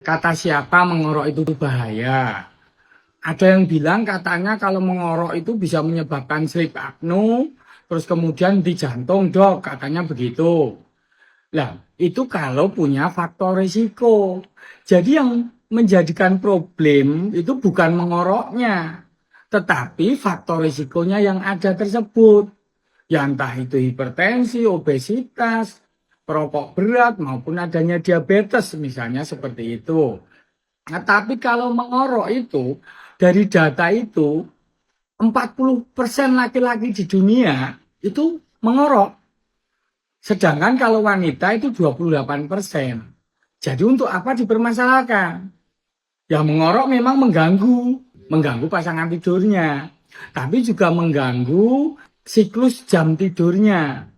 Kata siapa mengorok itu bahaya? Ada yang bilang katanya kalau mengorok itu bisa menyebabkan sleep apnea, terus kemudian di jantung, dok, katanya begitu. Lah, itu kalau punya faktor risiko. Jadi yang menjadikan problem itu bukan mengoroknya, tetapi faktor risikonya yang ada tersebut. Ya entah itu hipertensi, obesitas, perokok berat maupun adanya diabetes misalnya seperti itu. Nah, tapi kalau mengorok itu dari data itu 40% laki-laki di dunia itu mengorok. Sedangkan kalau wanita itu 28%. Jadi untuk apa dipermasalahkan? Ya mengorok memang mengganggu pasangan tidurnya. Tapi juga mengganggu siklus jam tidurnya.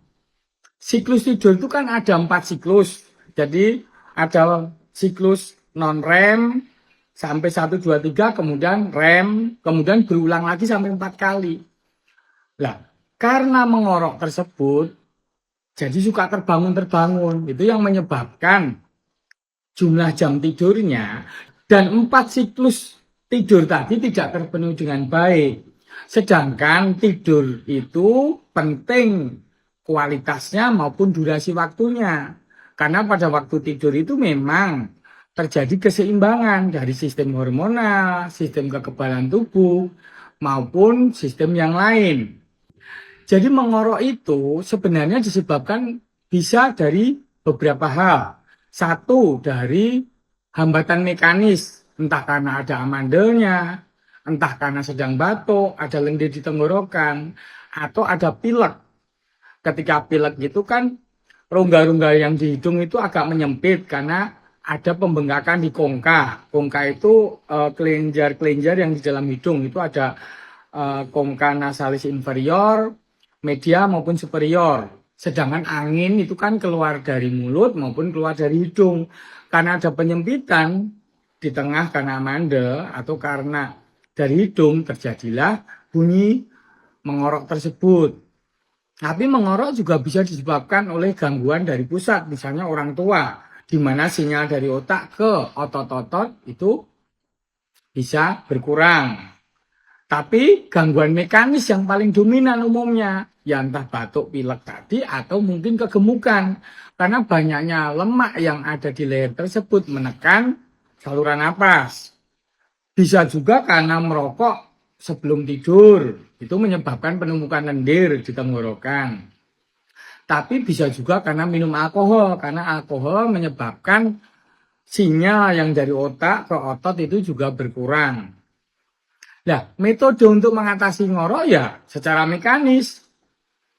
Siklus tidur itu kan ada 4 siklus. Jadi ada siklus non-REM sampai 1, 2, 3, kemudian REM, kemudian berulang lagi sampai 4 kali. Lah, karena mengorok tersebut, jadi suka terbangun-terbangun. Itu yang menyebabkan jumlah jam tidurnya dan 4 siklus tidur tadi tidak terpenuhi dengan baik. Sedangkan tidur itu penting kualitasnya maupun durasi waktunya. Karena pada waktu tidur itu memang terjadi keseimbangan dari sistem hormonal, sistem kekebalan tubuh, maupun sistem yang lain. Jadi mengorok itu sebenarnya disebabkan bisa dari beberapa hal. Satu, dari hambatan mekanis, entah karena ada amandelnya, entah karena sedang batuk, ada lendir di tenggorokan, atau ada pilek. Ketika pilek gitu kan rongga-rongga yang di hidung itu agak menyempit karena ada pembengkakan di kongka. Kongka itu kelenjar-kelenjar yang di dalam hidung itu ada kongka nasalis inferior, media maupun superior. Sedangkan angin itu kan keluar dari mulut maupun keluar dari hidung. Karena ada penyempitan di tengah karena amandel atau karena dari hidung terjadilah bunyi mengorok tersebut. Tapi mengorok juga bisa disebabkan oleh gangguan dari pusat, misalnya orang tua, di mana sinyal dari otak ke otot-otot itu bisa berkurang. Tapi gangguan mekanis yang paling dominan umumnya, ya entah batuk pilek tadi atau mungkin kegemukan. Karena banyaknya lemak yang ada di leher tersebut menekan saluran napas. Bisa juga karena merokok sebelum tidur, itu menyebabkan penumpukan lendir di tenggorokan. Tapi bisa juga karena minum alkohol, karena alkohol menyebabkan sinyal yang dari otak ke otot itu juga berkurang. Nah, metode untuk mengatasi ngorok ya secara mekanis.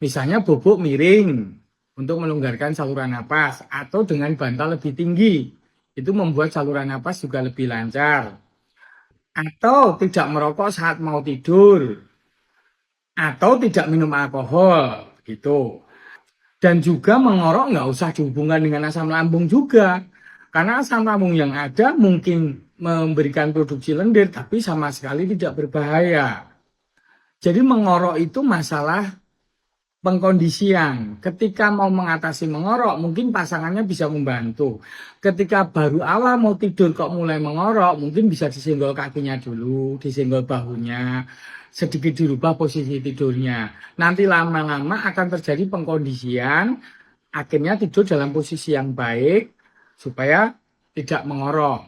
Misalnya bobok miring untuk melonggarkan saluran napas atau dengan bantal lebih tinggi. Itu membuat saluran napas juga lebih lancar. Atau tidak merokok saat mau tidur. Atau tidak minum alkohol gitu. Dan juga mengorok nggak usah dihubungkan dengan asam lambung juga. Karena asam lambung yang ada mungkin memberikan produksi lendir tapi sama sekali tidak berbahaya. Jadi mengorok itu masalah pengkondisian. Ketika mau mengatasi mengorok, mungkin pasangannya bisa membantu. Ketika baru awal mau tidur kok mulai mengorok, mungkin bisa disenggol kakinya dulu, disenggol bahunya, sedikit dirubah posisi tidurnya. Nanti lama-lama akan terjadi pengkondisian, akhirnya tidur dalam posisi yang baik supaya tidak mengorok.